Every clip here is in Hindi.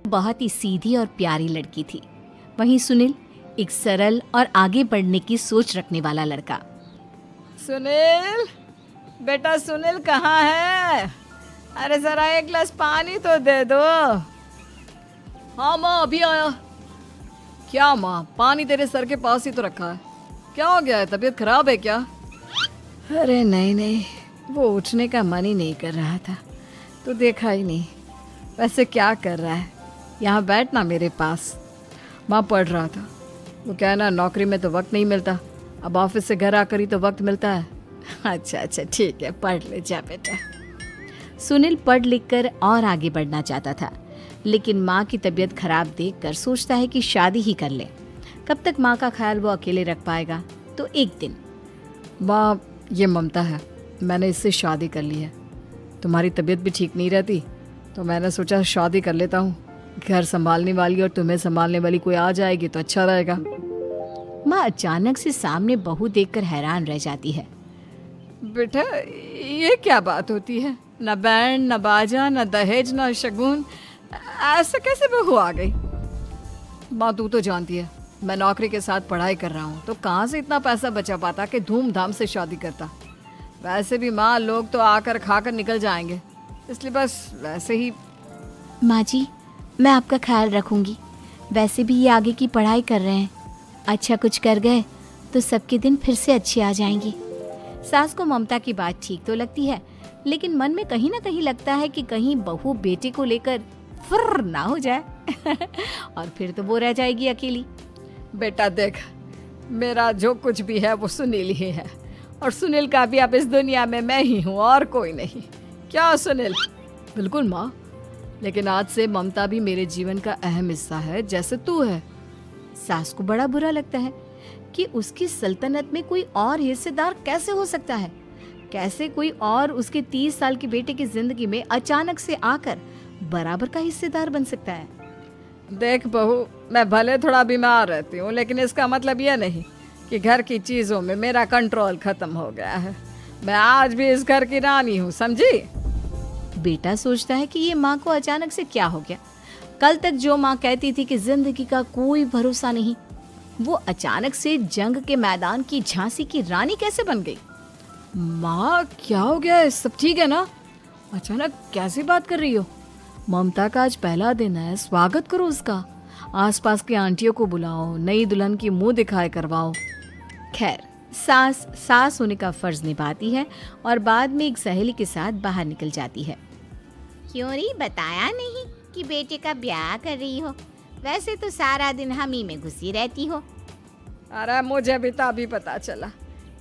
बहुत ही सीधी और प्यारी लड़की थी। वहीं सुनील एक सरल और आगे बढ़ने की सोच रखने वाला लड़का। सुनील, बेटा सुनील कहाँ है? अरे जरा एक गिलास पानी तो दे दो। हाँ माँ, अभी आया। क्या माँ, पानी तेरे सर के पास ही तो रखा है। क्या हो गया है, तबीयत खराब है क्या? अरे नहीं नहीं, वो उठने का मन ही नहीं कर रहा था, तो देखा ही नहीं। वैसे क्या कर रहा है? यहाँ बैठ ना मेरे पास। माँ पढ़ रहा था। वो क्या है ना, नौकरी में तो वक्त नहीं मिलता, अब ऑफिस से घर आकर ही तो वक्त मिलता है। अच्छा अच्छा ठीक है, पढ़ ले जा बेटा। सुनील पढ़ लिख कर और आगे बढ़ना चाहता था, लेकिन माँ की तबीयत खराब देखकर सोचता है कि शादी ही कर ले। कब तक माँ का ख्याल वो अकेले रख पाएगा? तो एक दिन, माँ ये ममता है, मैंने इससे शादी कर ली है। तुम्हारी तबीयत भी ठीक नहीं रहती, तो मैंने सोचा शादी कर लेता हूँ। घर संभालने वाली और तुम्हें संभालने वाली कोई आ जाएगी तो अच्छा रहेगा। माँ अचानक से सामने बहू देखकर हैरान रह जाती है। बेटा ये क्या बात होती है? न बैंड, न बाजा, न दहेज, न शगुन, ऐसा कैसे बहू आ गई? माँ तू तो जानती है, मैं नौकरी के साथ पढ़ाई कर रहा हूँ, तो कहाँ से इतना पैसा बचा पाता कि धूमधाम से शादी करता। वैसे भी माँ, लोग तो आकर खाकर निकल जाएंगे, इसलिए बस वैसे ही। माँ जी, मैं आपका ख्याल रखूंगी। वैसे भी ये आगे की पढ़ाई कर रहे हैं, अच्छा कुछ कर गए तो सबके दिन फिर से अच्छे आ जाएंगे। सास को ममता की बात ठीक तो लगती है, लेकिन मन में कहीं ना कहीं लगता है कि कहीं बहू बेटे को लेकर फुर्र ना हो जाए और फिर तो वो रह जाएगी अकेली। बेटा देख, मेरा जो कुछ भी है वो सुनील ही है, और सुनील का भी अब इस दुनिया में मैं ही हूँ और कोई नहीं। क्या सुनील? बिल्कुल माँ, लेकिन आज से ममता भी मेरे जीवन का अहम हिस्सा है, जैसे तू है। सास को बड़ा बुरा लगता है कि उसकी सल्तनत में कोई और हिस्सेदार कैसे हो सकता है। कैसे कोई और उसके 30 साल के बेटे की जिंदगी में अचानक से आकर बराबर का हिस्सेदार बन सकता है। देख बहू, मैं भले थोड़ा बीमार रहती हूँ, लेकिन इसका मतलब यह नहीं कि घर की चीजों में मेरा कंट्रोल खत्म हो गया है। मैं आज भी इस घर की रानी हूँ, समझी? बेटा सोचता है कि ये माँ को अचानक से क्या हो गया। कल तक जो माँ कहती थी कि जिंदगी का कोई भरोसा नहीं, वो अचानक से जंग के मैदान की झांसी की रानी कैसे बन गई? माँ क्या हो गया है? सब ठीक है ना? अचानक कैसी बात कर रही हो? ममता का आज पहला दिन है, स्वागत करो उसका। आसपास की आंटियों को बुलाओ, नई दुल्हन की मुंह दिखाए करवाओ। खैर, सास होने का फर्ज निभाती है और बाद में एक सहेली के साथ बाहर निकल जाती है। क्यों री बताया नहीं कि बेटे का ब्याह कर रही हो? वैसे तो सारा दिन हम ही में घुसी रहती हो। अरे मुझे भी तो अभी पता चला,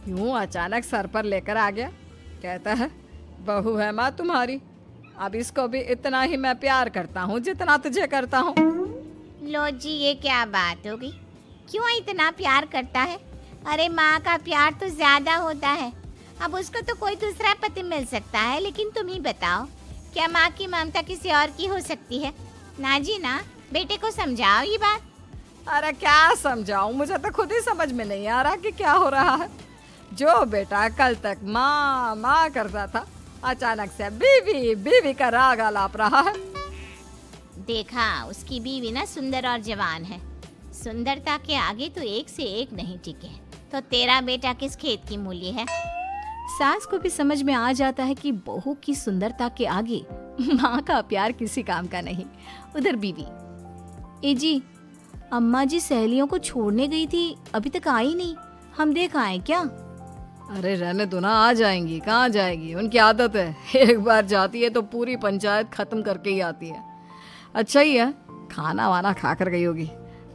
यूं अचानक सर पर लेकर आ गया। कहता है बहू है माँ तुम्हारी, अब इसको भी इतना ही मैं प्यार करता हूँ जितना तुझे करता हूँ। लो जी, ये क्या बात होगी? क्यों इतना प्यार करता है? अरे माँ का प्यार तो ज्यादा होता है। अब उसको तो कोई दूसरा पति मिल सकता है, लेकिन तुम ही बताओ, क्या माँ की ममता किसी और की हो सकती है? ना जी ना, बेटे को समझाओ ये बात। अरे क्या समझाऊं, मुझे तो खुद ही समझ में नहीं आ रहा कि क्या हो रहा है। जो बेटा कल तक माँ माँ करता था, अचानक से बीवी बीवी का राग आलाप रहा है। देखा, उसकी बीवी ना सुंदर और जवान है। सुंदरता के आगे तो एक से एक नहीं टिके, तो तेरा बेटा किस खेत की मूली है? सास को भी समझ में आ जाता है कि बहू की सुंदरता के आगे माँ का प्यार किसी काम का नहीं। उधर बीवी, ए जी, अम्मा जी सहेलियों को छोड़ने गई थी, अभी तक आई नहीं, हम देख आए क्या? अरे रहने दो ना, आ जाएंगी। कहाँ जाएगी, उनकी आदत है, एक बार जाती है तो पूरी पंचायत खत्म करके ही आती है। अच्छा ही है, खाना वाना खा कर गई होगी।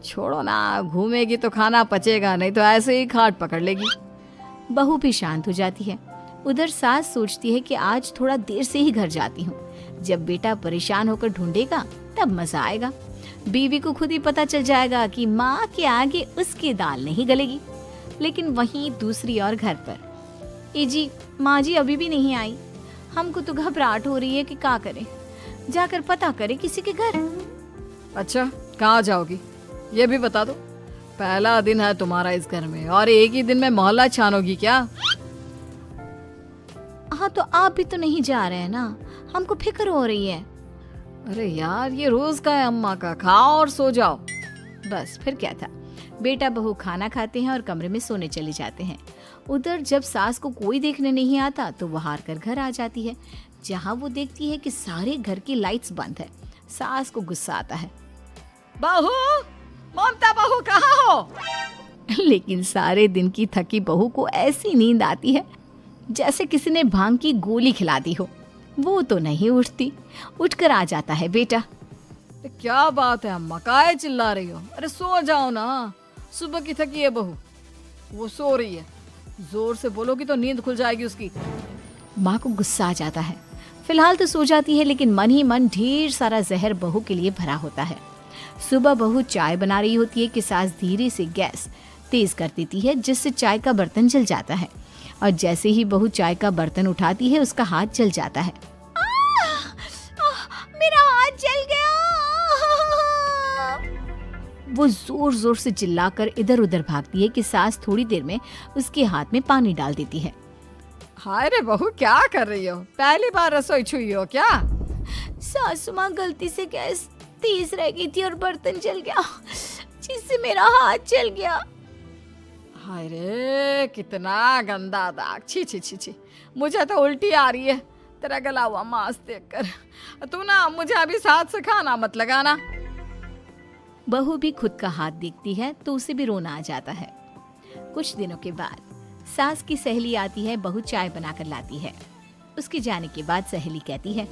छोड़ो ना, घूमेगी तो खाना पचेगा, नहीं तो ऐसे ही खाट पकड़ लेगी। बहू भी शांत हो जाती है। उधर सास सोचती है कि आज थोड़ा देर से ही घर जाती हूँ, जब बेटा परेशान होकर ढूंढेगा तब मजा आएगा। बीवी को खुद ही पता चल जाएगा कि माँ के आगे उसकी दाल नहीं गलेगी। लेकिन वहीं दूसरी ओर घर पर, ए जी, माँ जी अभी भी नहीं आई, हमको तो घबराहट हो रही है कि क्या करें, जाकर पता करें किसी के घर। अच्छा, कहाँ जाओगी ये भी बता दो। पहला दिन है तुम्हारा इस घर में और एक ही दिन में मोहल्ला छानोगी क्या? हाँ, तो आप भी तो नहीं जा रहे हैं ना, हमको फिक्र हो रही है। अरे यार, ये रोज का है अम्मा का, खाओ और सो जाओ। बस फिर क्या था। बेटा बहू खाना खाते हैं और कमरे में सोने चले जाते हैं। उधर जब सास को कोई देखने नहीं आता तो वो हार कर घर आ जाती है, जहाँ वो देखती है कि सारे घर की लाइट्स बंद है। सास को गुस्सा आता है, बहू, ममता बहू कहाँ हो? लेकिन सारे दिन की थकी बहू को ऐसी नींद आती है जैसे किसी ने भांग की गोली खिला दी हो। वो तो नहीं उठती। उठकर आ जाता है बेटा। अरे क्या बात है अम्मा, काहे चिल्ला रही हो? अरे सो जाओ ना, सुबह की थकी है बहू, वो सो रही है। जोर से बोलोगी तो नींद खुल जाएगी उसकी। माँ को गुस्सा आ जाता है। फिलहाल तो सो जाती है, लेकिन मन ही मन ढेर सारा जहर बहू के लिए भरा होता है। सुबह बहू चाय बना रही होती है कि सास धीरे से गैस तेज कर देती है, जिससे चाय का बर्तन जल जाता है। और जैसे ही बहू चाय का बर्तन उठाती है, उसका हाथ जल जाता है। मेरा हाथ जल गया। वो जोर जोर से चिल्लाकर इधर उधर भागती है कि सास थोड़ी देर में उसके हाथ में पानी डाल देती है। हाय रे बहू, क्या कर रही हो? पहली बार रसोई छुई हो क्या? सासू माँ गलती से गैस तेज रह गई थी और बर्तन जल गया, जिससे मेरा हाथ जल गया। हाय रे, कितना गंदा दाग। छी छी छी छी, मुझे तो उल्टी आ रही है तेरा गला हुआ मांस देखकर। तू ना मुझे अभी साथ से खाना मत लगाना। बहू भी खुद का हाथ देखती है तो उसे भी रोना आ जाता है। कुछ दिनों के बाद सास की सहेली आती है, बहू चाय बनाकर लाती है। उसके जाने के बाद सहेली कहती है,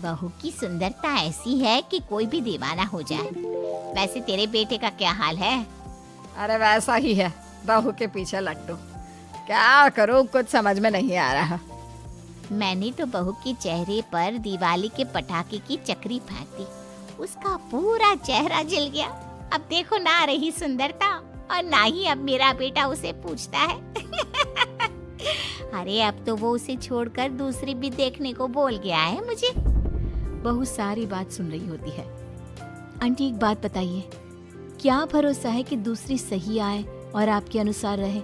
बहू की सुंदरता ऐसी है कि कोई भी दीवाना हो जाए। वैसे तेरे बेटे का क्या हाल है? अरे वैसा ही है, बहू के पीछे लट्टू। क्या करूं, कुछ समझ में नहीं आ रहा। मैंने तो बहू के चेहरे पर दिवाली के पटाखे की चक्री फेंक दी, उसका पूरा चेहरा जल गया। अब देखो ना रही सुंदरता, और ना ही अब मेरा बेटा उसे पूछता है। अरे अब तो वो उसे छोड़कर दूसरी भी देखने को बोल गया है मुझे। बहू सारी बात सुन रही होती है। आंटी एक बात बताइए, क्या भरोसा है कि दूसरी सही आए और आपके अनुसार रहे?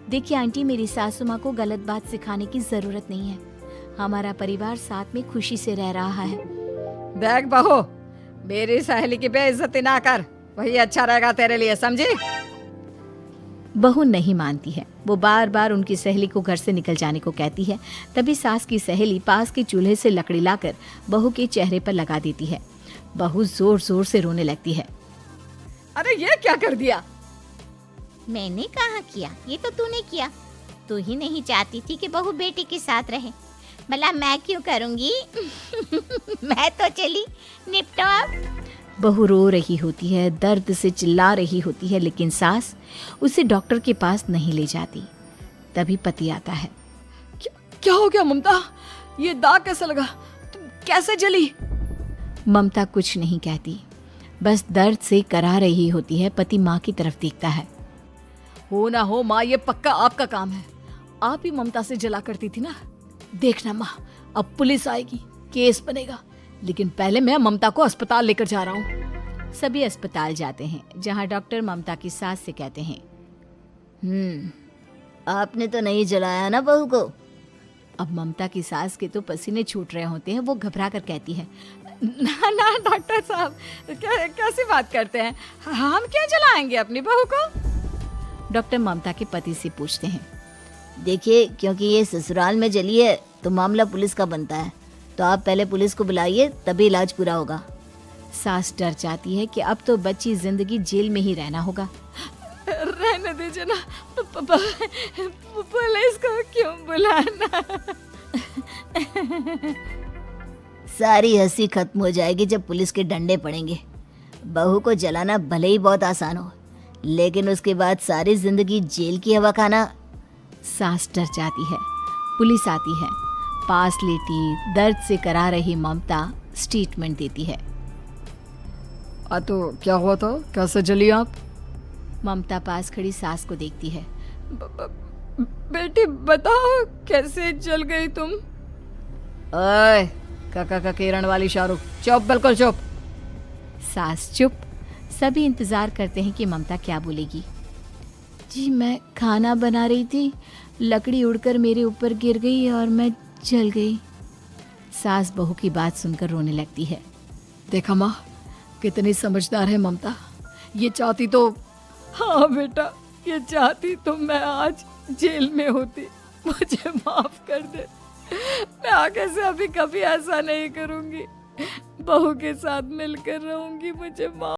देखिए आंटी, मेरी सासू माँ को गलत बात सिखाने की जरूरत नहीं है। हमारा परिवार साथ में खुशी से रह रहा है। देख बहू, मेरी सहेली की बेइज्जती ना कर, वही अच्छा रहेगा तेरे लिए, समझी? बहू नहीं मानती है। वो बार बार उनकी सहेली को घर से निकल जाने को कहती है। तभी सास की सहेली पास के चूल्हे से लकड़ी लाकर बहू के चेहरे पर लगा देती है। बहू जोर जोर से रोने लगती है। अरे ये क्या कर दिया? मैंने कहाँ किया, ये तो तूने किया। तू ही नहीं चाहती थी कि बहू बेटे के साथ रहे, भला मैं क्यों करूँगी? मैं तो चली, निपटो अब। बहू रो रही होती है, दर्द से चिल्ला रही होती है, लेकिन सास उसे डॉक्टर के पास नहीं ले जाती। तभी पति आता है। क्या हो गया ममता? ये दाग कैसे लगा? तुम कैसे जली? ममता कुछ नहीं कहती, बस दर्द से करा रही होती है। पति माँ की तरफ देखता है। हो ना हो माँ, ये पक्का आपका काम है। आप ही ममता से जला करती थी ना। देखना माँ, अब पुलिस आएगी, केस बनेगा, लेकिन पहले मैं ममता को अस्पताल लेकर जा रहा हूँ। सभी अस्पताल जाते हैं, जहाँ डॉक्टर ममता की सास से कहते हैं, आपने तो नहीं जलाया ना बहू को? अब ममता की सास के तो पसीने छूट रहे होते हैं। वो घबरा कर कहती है, ना ना डॉक्टर साहब, कैसी बात करते हैं? हम क्या जलाएंगे अपनी बहू को? डॉक्टर ममता के पति से पूछते हैं। देखिए, क्योंकि ये ससुराल में जली है तो मामला पुलिस का बनता है, तो आप पहले पुलिस को बुलाइए, तभी इलाज पूरा होगा। सास डर जाती है कि अब तो बच्ची जिंदगी जेल में ही रहना होगा। रहने दीजिए ना, पुलिस को क्यों बुलाना? सारी हंसी खत्म हो जाएगी जब पुलिस के डंडे पड़ेंगे। बहू को जलाना भले ही बहुत आसान हो, लेकिन उसके बाद सारी जिंदगी जेल की हवा खाना। सास डर जाती है। पुलिस आती है। पास लेटी दर्द से करा रही ममता स्टेटमेंट देती है। तो क्या हुआ था? कैसे जली आप? ममता पास खड़ी सास को देखती है। बेटी बताओ, कैसे जल गई तुम? ओए, काका का किरण वाली शाहरुख, चुप, बिल्कुल चुप। सास चुप। सभी इंतजार करते हैं कि ममता क्या बोलेगी। जी मैं खाना बना रही थी, लकड़ी उड़कर मेरे ऊपर गिर गई और मैं जल गई। सास बहू की बात सुनकर रोने लगती है। देखा माँ, कितनी समझदार है ममता। ये चाहती तो, हाँ बेटा, ये चाहती तो मैं आज जेल में होती। मुझे माफ कर दे, मैं आगे से अभी कभी ऐसा नहीं करूंगी। बहू के साथ मिलकर रहूंगी, मुझे माफ